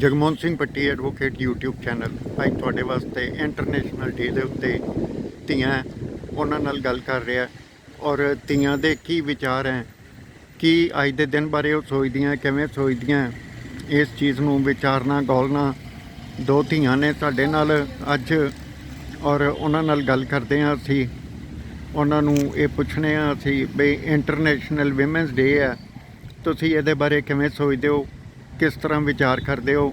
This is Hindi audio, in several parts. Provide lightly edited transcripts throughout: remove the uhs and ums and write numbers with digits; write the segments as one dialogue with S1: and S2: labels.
S1: ਜਗਮੋਹਨ ਸਿੰਘ ਪੱਟੀ ਐਡਵੋਕੇਟ YouTube ਚੈਨਲ ਅੱਜ ਤੁਹਾਡੇ ਵਾਸਤੇ ਇੰਟਰਨੈਸ਼ਨਲ ਡੇ ਦੇ ਉੱਤੇ ਧੀਆਂ ਉਹਨਾਂ ਨਾਲ ਗੱਲ ਕਰ ਰਿਹਾ ਔਰ ਧੀਆਂ ਦੇ ਕੀ ਵਿਚਾਰ ਹੈ, ਕੀ ਅੱਜ ਦੇ ਦਿਨ ਬਾਰੇ ਉਹ ਸੋਚਦੀਆਂ, ਕਿਵੇਂ ਸੋਚਦੀਆਂ, ਇਸ ਚੀਜ਼ ਨੂੰ ਵਿਚਾਰਨਾ ਗੌਲਣਾ। ਦੋ ਧੀਆਂ ਨੇ ਸਾਡੇ ਨਾਲ ਅੱਜ ਔਰ ਉਹਨਾਂ ਨਾਲ ਗੱਲ ਕਰਦੇ ਹਾਂ। ਅਸੀਂ ਉਹਨਾਂ ਨੂੰ ਇਹ ਪੁੱਛਣੇ ਆ ਅਸੀਂ ਵੀ ਇੰਟਰਨੈਸ਼ਨਲ ਵਿਮਨਸ ਡੇ ਹੈ, ਤੁਸੀਂ ਇਹਦੇ ਬਾਰੇ ਕਿਵੇਂ ਸੋਚਦੇ ਹੋ, किस तरह विचार करते हो,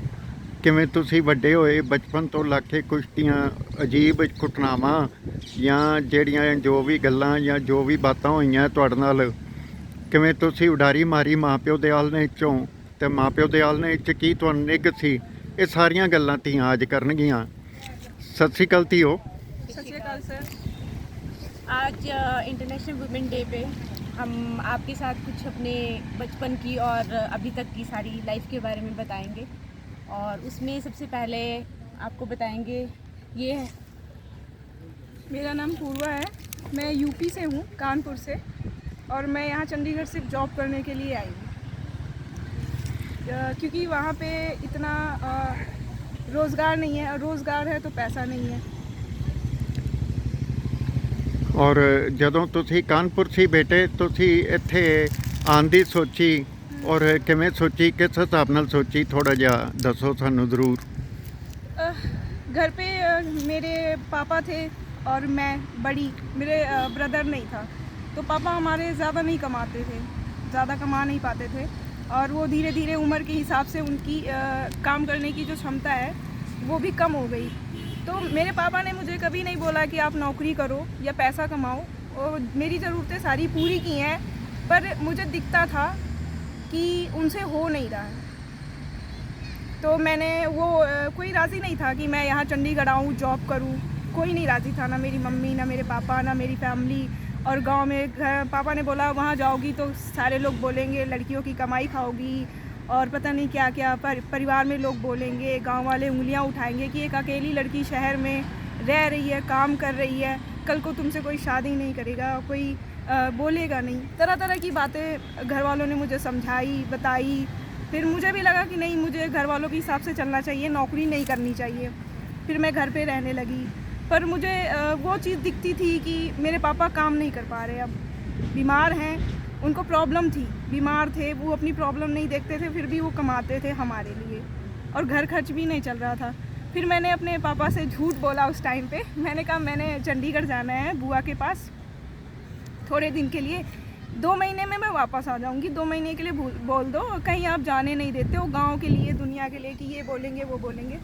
S1: किमें तुसी वड्डे होए बचपन तो लाके कुश्तियाँ अजीब घटनावां या ਜਿਹੜੀਆਂ जो भी गल्लां या जो भी बातां होईयां तुहाडे नाल, किमें तुसी उडारी मारी माँ प्यो दे आलने चों ते माँ प्यो दे आलने च की तुहानूं निग सी, ये सारियां गल्लां धीआं अज करनगियां। सत श्री अकाल धीओ।
S2: सत श्री अकाल सर। आज इंटरनेशनल वुमेन डे पे हम आपके साथ कुछ अपने बचपन की और अभी तक की सारी लाइफ के बारे में बताएंगे। और उसमें सबसे पहले आपको बताएंगे ये है,
S3: मेरा नाम पूर्वा है, मैं यूपी से हूँ, कानपुर से, और मैं यहाँ चंडीगढ़ सिर्फ जॉब करने के लिए आई हूँ क्योंकि वहाँ पे इतना रोज़गार नहीं है, और रोज़गार है तो पैसा नहीं है।
S1: और जदों तुसी कानपुर सी बेटे, तुसी इत्थे आन दी सोची और किवें सोची, किस हिसाब नाल सोची, थोड़ा जिहा दसो सानूं ज़रूर।
S3: घर पे मेरे पापा थे और मैं बड़ी, मेरे ब्रदर नहीं था, तो पापा हमारे ज़्यादा नहीं कमाते थे, ज़्यादा कमा नहीं पाते थे, और वो धीरे धीरे उम्र के हिसाब से उनकी काम करने की जो क्षमता है वो भी कम हो गई। तो मेरे पापा ने मुझे कभी नहीं बोला कि आप नौकरी करो या पैसा कमाओ, और मेरी ज़रूरतें सारी पूरी की हैं, पर मुझे दिखता था कि उनसे हो नहीं रहा है। तो मैंने वो कोई राज़ी नहीं था कि मैं यहाँ चंडीगढ़ आऊँ, जॉब करूँ, कोई नहीं राज़ी था, ना मेरी मम्मी, ना मेरे पापा, ना मेरी फैमिली। और गांव में पापा ने बोला वहाँ जाओगी तो सारे लोग बोलेंगे लड़कियों की कमाई खाओगी, और पता नहीं क्या क्या, परिवार में लोग बोलेंगे, गांव वाले उंगलियां उठाएंगे कि एक अकेली लड़की शहर में रह रही है, काम कर रही है, कल को तुमसे कोई शादी नहीं करेगा, कोई बोलेगा नहीं। तरह तरह की बातें घर वालों ने मुझे समझाई, बताई। फिर मुझे भी लगा कि नहीं, मुझे घर वालों के हिसाब से चलना चाहिए, नौकरी नहीं करनी चाहिए। फिर मैं घर पे रहने लगी, पर मुझे वो चीज़ दिखती थी कि मेरे पापा काम नहीं कर पा रहे, अब बीमार हैं, उनको प्रॉब्लम थी, बीमार थे, वो अपनी प्रॉब्लम नहीं देखते थे, फिर भी वो कमाते थे हमारे लिए, और घर खर्च भी नहीं चल रहा था। फिर मैंने अपने पापा से झूठ बोला उस टाइम पे, मैंने कहा मैंने चंडीगढ़ जाना है बुआ के पास थोड़े दिन के लिए, 2 महीने में मैं वापस आ जाऊंगी, 2 महीने के लिए बोल दो, कहीं आप जाने नहीं देते हो, गाँव के लिए, दुनिया के लिए, कि ये बोलेंगे वो बोलेंगे।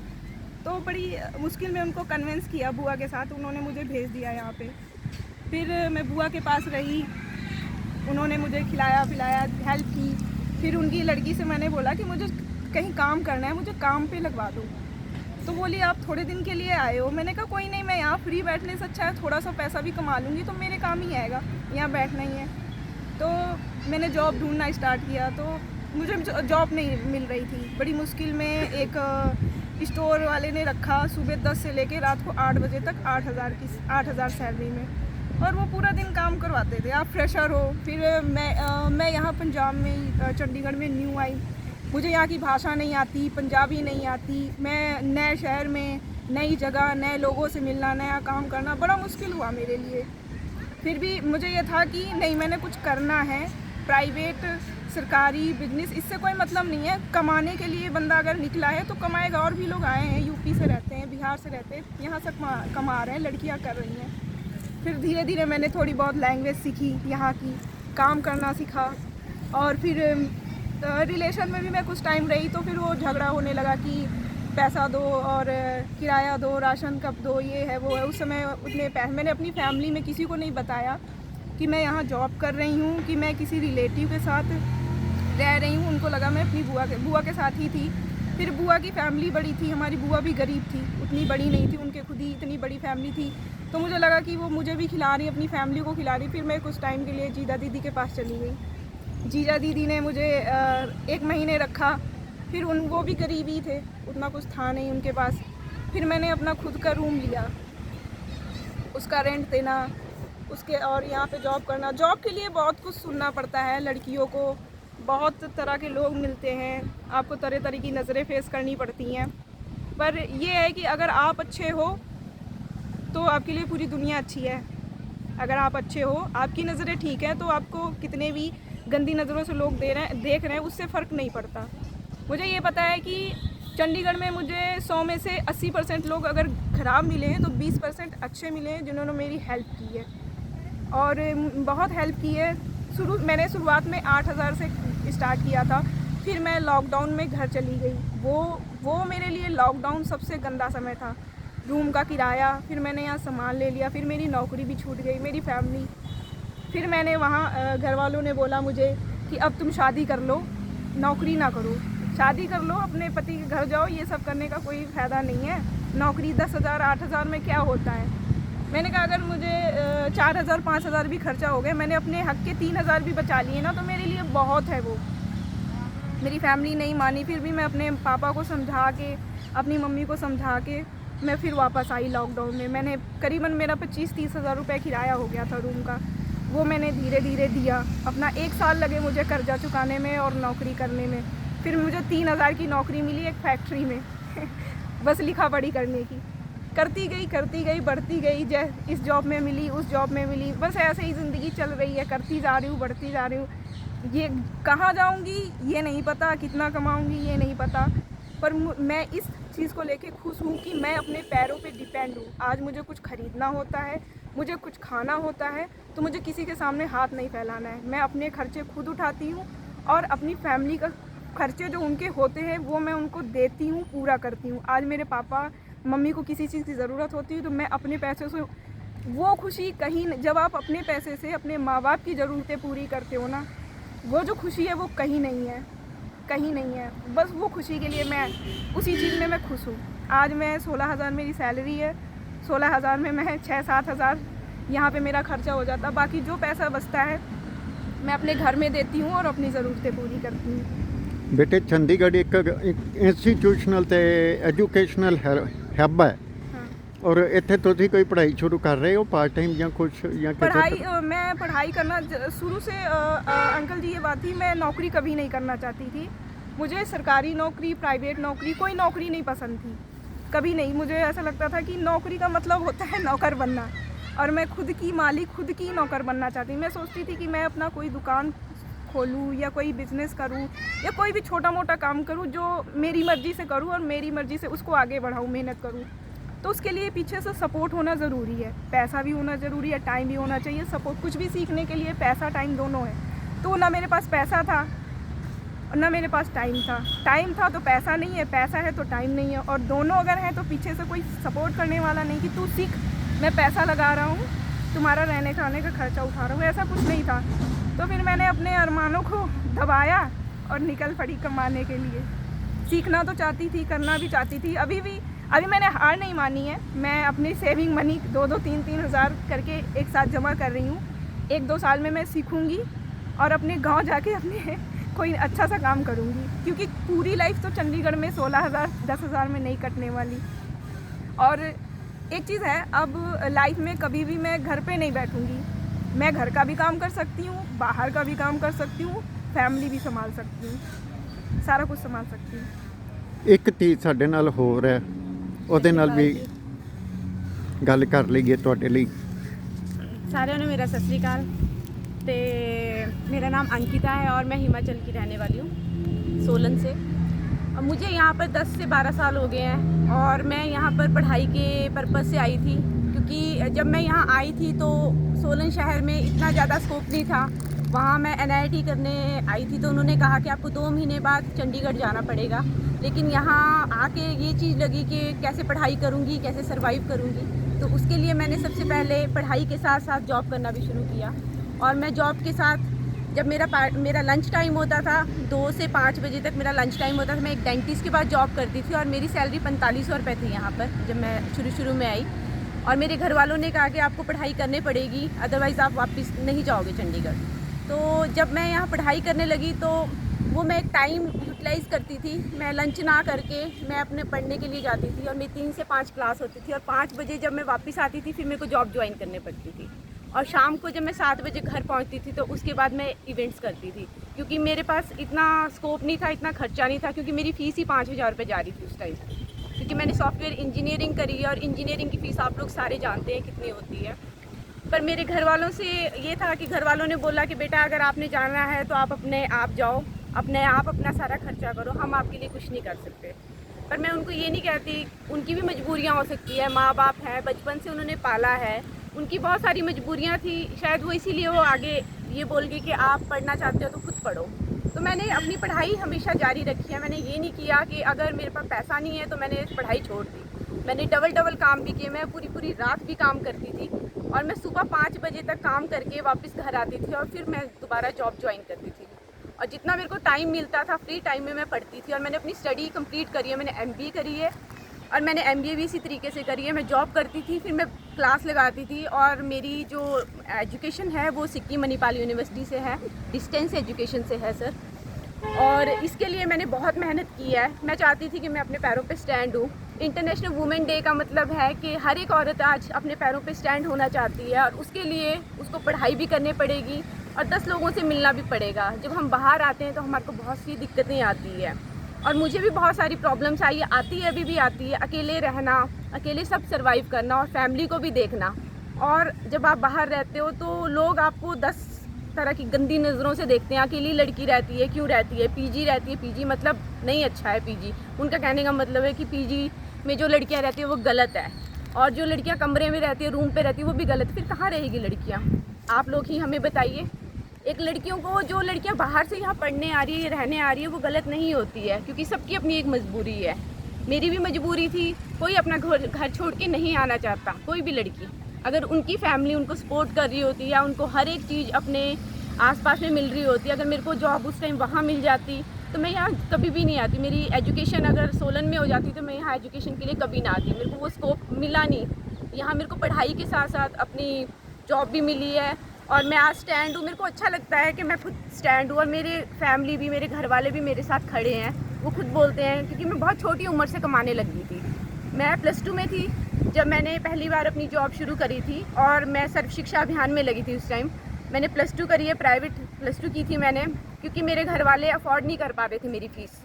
S3: तो बड़ी मुश्किल में उनको कन्विंस किया बुआ के साथ, उन्होंने मुझे भेज दिया यहाँ पे। फिर मैं बुआ के पास रही, उन्होंने मुझे खिलाया पिलाया, हेल्प की। फिर उनकी लड़की से मैंने बोला कि मुझे कहीं काम करना है, मुझे काम पे लगवा दो। तो बोली आप थोड़े दिन के लिए आए हो। मैंने कहा कोई नहीं, मैं यहाँ फ्री बैठने से अच्छा है थोड़ा सा पैसा भी कमा लूँगी, तो मेरे काम ही आएगा, यहाँ बैठना ही है। तो मैंने जॉब ढूंढना स्टार्ट किया, तो मुझे जॉब नहीं मिल रही थी। बड़ी मुश्किल में एक स्टोर वाले ने रखा, सुबह 10 से लेकर रात को 8 बजे तक, 8,000 सैलरी में, और वो पूरा दिन काम करवाते थे। आप फ्रेशर हो। फिर मैं यहाँ पंजाब में, चंडीगढ़ में न्यू आई, मुझे यहाँ की भाषा नहीं आती, पंजाबी नहीं आती, मैं नए शहर में, नई जगह, नए लोगों से मिलना, नया काम करना बड़ा मुश्किल हुआ मेरे लिए। फिर भी मुझे ये था कि नहीं, मैंने कुछ करना है, प्राइवेट सरकारी बिजनेस इससे कोई मतलब नहीं है, कमाने के लिए बंदा अगर निकला है तो कमाएगा। और भी लोग आए हैं, यूपी से रहते हैं, बिहार से रहते हैं, यहाँ से कमा रहे हैं, लड़कियाँ कर रही हैं। फिर धीरे धीरे मैंने थोड़ी बहुत लैंग्वेज सीखी यहाँ की, काम करना सीखा, और फिर रिलेशन में भी मैं कुछ टाइम रही, तो फिर वो झगड़ा होने लगा कि पैसा दो और किराया दो, राशन कब दो, ये है वो है। उस समय उतने पैसे मैंने अपनी फैमिली में किसी को नहीं बताया कि मैं यहाँ जॉब कर रही हूँ, कि मैं किसी रिलेटिव के साथ रह रही हूँ। उनको लगा मैं अपनी बुआ के साथ ही थी। फिर बुआ की फैमिली बड़ी थी, हमारी बुआ भी गरीब थी, उतनी बड़ी नहीं थी, उनके खुद ही इतनी बड़ी फैमिली थी, तो मुझे लगा कि वो मुझे भी खिला रही, अपनी फैमिली को खिला रही। फिर मैं कुछ टाइम के लिए जीजा दीदी के पास चली गई। जीजा दीदी ने मुझे 1 महीने रखा। फिर वो भी गरीब ही थे, उतना कुछ था नहीं उनके पास। फिर मैंने अपना खुद का रूम लिया, उसका रेंट देना, उसके, और यहाँ पे जॉब करना। जॉब के लिए बहुत कुछ सुनना पड़ता है लड़कियों को, बहुत तरह के लोग मिलते हैं, आपको तरह तरह की नज़रें फेस करनी पड़ती हैं। पर ये है कि अगर आप अच्छे हो तो आपके लिए पूरी दुनिया अच्छी है। अगर आप अच्छे हो, आपकी नज़रें ठीक हैं, तो आपको कितने भी गंदी नज़रों से लोग देख रहे हैं, उससे फ़र्क नहीं पड़ता। मुझे ये पता है कि चंडीगढ़ में मुझे 100 में से 80% लोग अगर ख़राब मिले हैं तो 20% अच्छे मिले हैं जिन्होंने मेरी हेल्प की है, और बहुत हेल्प की है। मैंने शुरुआत में 8,000 से स्टार्ट किया था, फिर मैं लॉकडाउन में घर चली गई। वो मेरे लिए लॉकडाउन सबसे गंदा समय था। रूम का किराया, फिर मैंने यहाँ सामान ले लिया, फिर मेरी नौकरी भी छूट गई, मेरी फैमिली। फिर मैंने वहाँ घर वालों ने बोला मुझे कि अब तुम शादी कर लो, नौकरी ना करो, शादी कर लो, अपने पति के घर जाओ, ये सब करने का कोई फ़ायदा नहीं है। नौकरी 10,000 8,000 में क्या होता है। मैंने कहा अगर मुझे 4,000 5,000 भी खर्चा हो गया, मैंने अपने हक के 3,000 भी बचा लिए ना, तो मेरे लिए बहुत है वो। मेरी फैमिली नहीं मानी, फिर भी मैं अपने पापा को समझा के, अपनी मम्मी को समझा के मैं फिर वापस आई लॉकडाउन में। मैंने करीबन मेरा 25-30 हज़ार रुपये किराया हो गया था रूम का, वो मैंने धीरे धीरे दिया। अपना 1 साल लगे मुझे कर्जा चुकाने में और नौकरी करने में। फिर मुझे 3,000 की नौकरी मिली एक फैक्ट्री में बस लिखा पढ़ी करने की। करती गई बढ़ती गई, इस जॉब में मिली, उस जॉब में मिली, बस ऐसे ही ज़िंदगी चल रही है। करती जा रही हूँ, बढ़ती जा रही हूँ। ये कहाँ जाऊँगी ये नहीं पता, कितना कमाऊँगी ये नहीं पता, पर मैं इस चीज़ को लेके खुश हूँ कि मैं अपने पैरों पे डिपेंड हूँ। आज मुझे कुछ ख़रीदना होता है, मुझे कुछ खाना होता है, तो मुझे किसी के सामने हाथ नहीं फैलाना है। मैं अपने खर्चे खुद उठाती हूँ, और अपनी फैमिली का खर्चे जो उनके होते हैं वो मैं उनको देती हूँ, पूरा करती हूँ। आज मेरे पापा मम्मी को किसी चीज़ की ज़रूरत होती है तो मैं अपने पैसे से, वो खुशी कहीं, जब आप अपने पैसे से अपने माँ बाप की ज़रूरतें पूरी करते हो ना, वो जो खुशी है वो कहीं नहीं है, कहीं नहीं है। बस वो खुशी के लिए मैं उसी चीज़ में मैं खुश हूँ। आज मैं 16,000 मेरी सैलरी है, 16,000 में मैं 6-7 हज़ार यहाँ पे मेरा खर्चा हो जाता। बाकी जो पैसा बचता है मैं अपने घर में देती हूँ और अपनी ज़रूरतें पूरी करती हूँ।
S1: ਬੇਟੇ ਚੰਡੀਗੜ੍ਹ ਇੱਕ ਇੰਸਟੀਟਿਊਸ਼ਨਲ ਤੇ ਐਜੂਕੇਸ਼ਨਲ ਹੱਬ ਹੈ,
S3: हाँ।
S1: ਔਰ ਇੱਥੇ ਤੁਸੀਂ ਕੋਈ ਪੜ੍ਹਾਈ ਸ਼ੁਰੂ ਕਰ ਰਹੇ ਹੋ ਪਾर्ट टाइम ਜਾਂ कुछ या
S3: मैं पढ़ाई करना शुरू से अंकल जी ये बात थी, मैं नौकरी कभी नहीं करना चाहती थी। मुझे सरकारी नौकरी, प्राइवेट नौकरी, कोई नौकरी नहीं पसंद थी, कभी नहीं। मुझे ऐसा लगता था कि नौकरी का मतलब होता है नौकर बनना, और मैं खुद की मालिक, खुद की नौकर बनना चाहती। मैं सोचती थी कि मैं अपना कोई दुकान खोलूँ या कोई बिज़नेस करूँ या कोई भी छोटा मोटा काम करूँ जो मेरी मर्ज़ी से करूँ और मेरी मर्ज़ी से उसको आगे बढ़ाऊँ, मेहनत करूँ। तो उसके लिए पीछे से सपोर्ट होना ज़रूरी है, पैसा भी होना ज़रूरी है, टाइम भी होना चाहिए। सपोर्ट, कुछ भी सीखने के लिए पैसा टाइम दोनों है। तो ना मेरे पास पैसा था और ना मेरे पास टाइम था। टाइम था तो पैसा नहीं है, पैसा है तो टाइम नहीं है, और दोनों अगर हैं तो पीछे से कोई सपोर्ट करने वाला नहीं कि तू सीख, मैं पैसा लगा रहा हूँ, तुम्हारा रहने खाने का खर्चा उठा रहा हूँ, ऐसा कुछ नहीं था। तो फिर मैंने अपने अरमानों को दबाया और निकल पड़ी कमाने के लिए। सीखना तो चाहती थी, करना भी चाहती थी। अभी मैंने हार नहीं मानी है। मैं अपनी सेविंग मनी 2-2 3-3 हज़ार करके एक साथ जमा कर रही हूँ। 1-2 साल में मैं सीखूँगी और अपने गांव जाके अपने कोई अच्छा सा काम करूँगी, क्योंकि पूरी लाइफ तो चंडीगढ़ में 16,000 10,000 में नहीं कटने वाली। और एक चीज़ है, अब लाइफ में कभी भी मैं घर पे नहीं बैठूँगी। मैं घर का भी काम कर सकती हूँ, बाहर का भी काम कर सकती हूँ, फैमिली भी संभाल सकती हूँ, सारा कुछ संभाल सकती हूँ।
S1: ਇੱਕ ਧੀ ਸਾਡੇ ਨਾਲ ਹੋਰ ਹੈ, ਉਹਦੇ ਨਾਲ ਵੀ ਗੱਲ ਕਰ ਲਈਏ ਤੁਹਾਡੇ ਲਈ।
S2: सारे ने मेरा सत श्री अकाल। तो मेरा नाम अंकिता है और मैं हिमाचल की रहने वाली हूँ, सोलन से। और मुझे यहाँ पर 10 से 12 साल हो गए हैं, और मैं यहाँ पर पढ़ाई के पर्पज़ से आई थी, क्योंकि जब मैं यहाँ आई थी तो सोलन शहर में इतना ज़्यादा स्कोप नहीं था। वहाँ मैं NIT करने आई थी तो उन्होंने कहा कि आपको 2 महीने बाद चंडीगढ़ जाना पड़ेगा। लेकिन यहाँ आके ये चीज़ लगी कि कैसे पढ़ाई करूँगी, कैसे सर्वाइव करूँगी। तो उसके लिए मैंने सबसे पहले पढ़ाई के साथ साथ जॉब करना भी शुरू किया। और मैं जॉब के साथ, जब मेरा लंच टाइम होता था, 2 से 5 बजे तक मेरा लंच टाइम होता था, मैं एक डेंटिस्ट के पास जॉब करती थी, और मेरी सैलरी 4500 रुपये थी यहाँ पर जब मैं शुरू में आई। और मेरे घर वालों ने कहा कि आपको पढ़ाई करनी पड़ेगी, अदरवाइज़ आप वापस नहीं जाओगे चंडीगढ़। तो जब मैं यहाँ पढ़ाई करने लगी तो वो मैं एक टाइम यूटिलाइज़ करती थी। मैं लंच ना करके मैं अपने पढ़ने के लिए जाती थी, और मेरी 3 से 5 क्लास होती थी, और 5 बजे जब मैं वापस आती थी फिर मेरे को जॉब ज्वाइन करनी पड़ती थी। और शाम को जब मैं 7 बजे घर पहुंचती थी तो उसके बाद मैं इवेंट्स करती थी, क्योंकि मेरे पास इतना स्कोप नहीं था, इतना खर्चा नहीं था, क्योंकि मेरी फ़ीस ही 5,000 रुपये जा रही थी उस टाइम, क्योंकि मैंने सॉफ्टवेयर इंजीनियरिंग करी है और इंजीनियरिंग की फ़ीस आप लोग सारे जानते हैं कितनी होती है। पर मेरे घर वालों से ये था कि घर वालों ने बोला कि बेटा अगर आपने जाना है तो आप अपने आप जाओ, अपने आप अपना सारा खर्चा करो, हम आपके लिए कुछ नहीं कर सकते। पर मैं उनको ये नहीं कहती, उनकी भी मजबूरियाँ हो सकती है, माँ बाप हैं, बचपन से उन्होंने पाला है, उनकी बहुत सारी मजबूरियाँ थी, शायद वो इसीलिए वो आगे ये बोल गई कि आप पढ़ना चाहते हो तो खुद पढ़ो। तो मैंने अपनी पढ़ाई हमेशा जारी रखी है, मैंने ये नहीं किया कि अगर मेरे पास पैसा नहीं है तो मैंने पढ़ाई छोड़ दी। मैंने डबल काम भी किए, मैं पूरी रात भी काम करती थी और मैं सुबह 5 बजे तक काम करके वापस घर आती थी और फिर मैं दोबारा जॉब ज्वाइन करती थी। और जितना मेरे को टाइम मिलता था फ्री टाइम में मैं पढ़ती थी और मैंने अपनी स्टडी कंप्लीट करी है, मैंने MBA करी है और मैंने MBA भी इसी तरीके से करी है। मैं जॉब करती थी, फिर मैं क्लास लगाती थी और मेरी जो एजुकेशन है वो सिक्किम मणिपाल यूनिवर्सिटी से है, डिस्टेंस एजुकेशन से है सर। और इसके लिए मैंने बहुत मेहनत की है। मैं चाहती थी कि मैं अपने पैरों पे स्टैंड हूँ। इंटरनेशनल वुमेन डे का मतलब है कि हर एक औरत आज अपने पैरों पे स्टैंड होना चाहती है और उसके लिए उसको पढ़ाई भी करनी पड़ेगी और 10 लोगों से मिलना भी पड़ेगा। जब हम बाहर आते हैं तो हमारे को बहुत सी दिक्कतें आती है और मुझे भी बहुत सारी प्रॉब्लम्स आती है, अभी भी आती है। अकेले रहना, अकेले सब सर्वाइव करना और फैमिली को भी देखना। और जब आप बाहर रहते हो तो लोग आपको 10 तरह की गंदी नज़रों से देखते हैं। अकेली लड़की रहती है, क्यों रहती है, PG रहती है, PG मतलब नहीं अच्छा है। PG उनका कहने का मतलब है कि PG में जो लड़कियां रहती है वो गलत है और जो लड़कियां कमरे में रहती है, रूम पे रहती है, वो भी गलत। फिर कहाँ रहेगी लड़कियां? आप लोग ही हमें बताइए। एक लड़कियों को, जो लड़कियां बाहर से यहाँ पढ़ने आ रही है, रहने आ रही है, वो गलत नहीं होती है, क्योंकि सबकी अपनी एक मजबूरी है। मेरी भी मजबूरी थी। कोई अपना घर छोड़ के नहीं आना चाहता, कोई भी लड़की। अगर उनकी फैमिली उनको सपोर्ट कर रही होती या उनको हर एक चीज़ अपने आसपास में मिल रही होती, अगर मेरे को जॉब उस टाइम वहाँ मिल जाती तो मैं यहाँ कभी भी नहीं आती। मेरी एजुकेशन अगर सोलन में हो जाती तो मैं यहाँ एजुकेशन के लिए कभी ना आती। मेरे को वो स्कोप मिला नहीं। यहाँ मेरे को पढ़ाई के साथ साथ अपनी जॉब भी मिली है और मैं आज स्टैंड हूँ। मेरे को अच्छा लगता है कि मैं खुद स्टैंड हूँ और मेरे फैमिली भी, मेरे घर वाले भी मेरे साथ खड़े हैं। वो खुद बोलते हैं, क्योंकि मैं बहुत छोटी उम्र से कमाने लगी थी। मैं +2 में थी जब मैंने पहली बार अपनी जॉब शुरू करी थी और मैं सर्व शिक्षा अभियान में लगी थी। उस टाइम मैंने +2 करी है, प्राइवेट +2 की थी मैंने, क्योंकि मेरे घर वाले अफोर्ड नहीं कर पा रहे थे मेरी फ़ीस।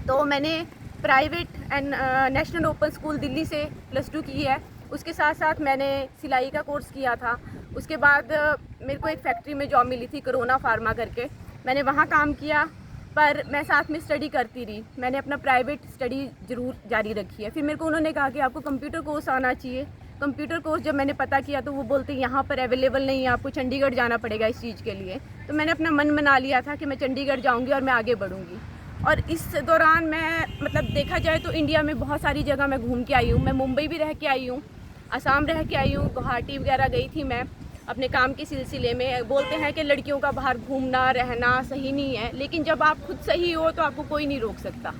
S2: तो मैंने private and national open school Delhi से +2 की है। उसके साथ साथ मैंने सिलाई का कोर्स किया था। उसके बाद मेरे को एक फैक्ट्री में जॉब मिली थी, कोरोना फार्मा करके। मैंने वहाँ काम किया, पर मैं साथ में स्टडी करती रही। मैंने अपना प्राइवेट स्टडी ज़रूर जारी रखी है। फिर मेरे को उन्होंने कहा कि आपको कंप्यूटर कोर्स आना चाहिए। कंप्यूटर कोर्स जब मैंने पता किया तो वो बोलते यहाँ पर अवेलेबल नहीं है, आपको चंडीगढ़ जाना पड़ेगा इस चीज़ के लिए। तो मैंने अपना मन बना लिया था कि मैं चंडीगढ़ जाऊँगी और मैं आगे बढ़ूँगी। और इस दौरान मैं, मतलब देखा जाए तो इंडिया में बहुत सारी जगह मैं घूम के आई हूँ। मैं मुंबई भी रह के आई हूँ, असम रह के आई हूँ, गुवाहाटी वगैरह गई थी मैं अपने काम के सिलसिले में। बोलते हैं कि लड़कियों का बाहर घूमना रहना सही नहीं है, लेकिन जब आप खुद सही हो तो आपको कोई नहीं रोक सकता।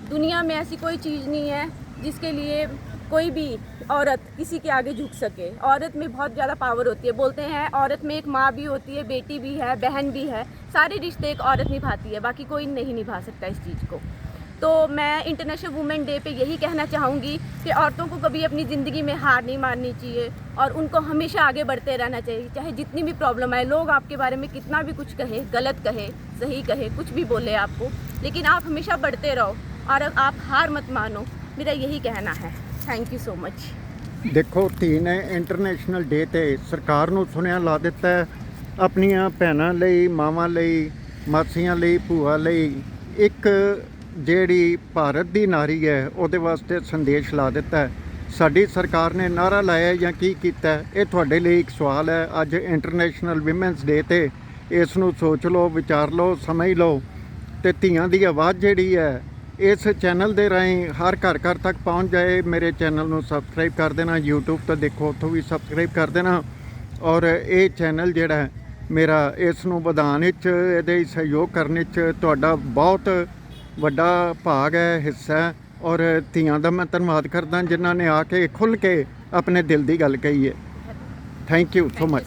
S2: दुनिया में ऐसी कोई चीज़ नहीं है जिसके लिए कोई भी औरत किसी के आगे झुक सके। औरत में बहुत ज़्यादा पावर होती है। बोलते हैं औरत में एक माँ भी होती है, बेटी भी है, बहन भी है। सारे रिश्ते एक औरत निभाती है, बाकी कोई नहीं निभा सकता इस चीज़ को। तो मैं इंटरनेशनल वुमेन डे पे यही कहना चाहूँगी कि औरतों को कभी अपनी ज़िंदगी में हार नहीं माननी चाहिए और उनको हमेशा आगे बढ़ते रहना चाहिए, चाहे जितनी भी प्रॉब्लम आए। लोग आपके बारे में कितना भी कुछ कहे, गलत कहे, सही कहे, कुछ भी बोले आपको, लेकिन आप हमेशा बढ़ते रहो और आप हार मत मानो। मेरा यही कहना है। Thank you so much.
S1: ਦੇਖੋ ਧੀ ਨੇ ਇੰਟਰਨੈਸ਼ਨਲ ਡੇ ਤੇ ਸਰਕਾਰ ਨੂੰ ਸੁਨੇਹਾ ਲਾ ਦਿੱਤਾ ਹੈ, ਆਪਣੀਆਂ ਭੈਣਾਂ ਲਈ, ਮਾਵਾਂ ਲਈ, ਮਾਸੀਆਂ ਲਈ, ਭੂਆ ਲਈ ਇੱਕ ਜਿਹੜੀ ਭਾਰਤ ਦੀ ਨਾਰੀ ਹੈ ਉਹਦੇ ਵਾਸਤੇ ਸੰਦੇਸ਼ ਲਾ ਦਿੱਤਾ ਹੈ। ਸਾਡੀ ਸਰਕਾਰ ਨੇ ਨਾਰਾ ਲਾਇਆ ਜਾਂ ਕੀ ਕੀਤਾ, ਇਹ ਤੁਹਾਡੇ ਲਈ ਇੱਕ ਸਵਾਲ ਹੈ। ਅੱਜ ਇੰਟਰਨੈਸ਼ਨਲ ਵਿਮਨਸ ਡੇ ਤੇ ਇਸ ਨੂੰ ਸੋਚ ਲਓ, ਵਿਚਾਰ ਲਓ, ਸਮਝ ਲਓ ਤੇ ਧੀਆਂ ਦੀ ਆਵਾਜ਼ ਜਿਹੜੀ ਹੈ ਇਸ ਚੈਨਲ ਦੇ ਰਾਹੀਂ ਹਰ ਘਰ ਘਰ ਤੱਕ ਪਹੁੰਚ ਜਾਏ। ਮੇਰੇ ਚੈਨਲ ਨੂੰ ਸਬਸਕ੍ਰਾਈਬ ਕਰ ਦੇਣਾ, YouTube ਤੋਂ ਦੇਖੋ ਉੱਥੋਂ ਵੀ ਸਬਸਕ੍ਰਾਈਬ ਕਰ ਦੇਣਾ। ਔਰ ਇਹ ਚੈਨਲ ਜਿਹੜਾ ਮੇਰਾ, ਇਸ ਨੂੰ ਵਧਾਉਣ ਵਿੱਚ, ਇਹਦੇ ਸਹਿਯੋਗ ਕਰਨ ਵਿੱਚ ਤੁਹਾਡਾ ਬਹੁਤ ਵੱਡਾ ਭਾਗ ਹੈ, ਹਿੱਸਾ ਹੈ। ਔਰ ਧੀਆਂ ਦਾ ਮੈਂ ਧੰਨਵਾਦ ਕਰਦਾ ਜਿਨ੍ਹਾਂ ਨੇ ਆ ਕੇ ਖੁੱਲ੍ਹ ਕੇ ਆਪਣੇ ਦਿਲ ਦੀ ਗੱਲ ਕਹੀ ਹੈ। Thank you so much.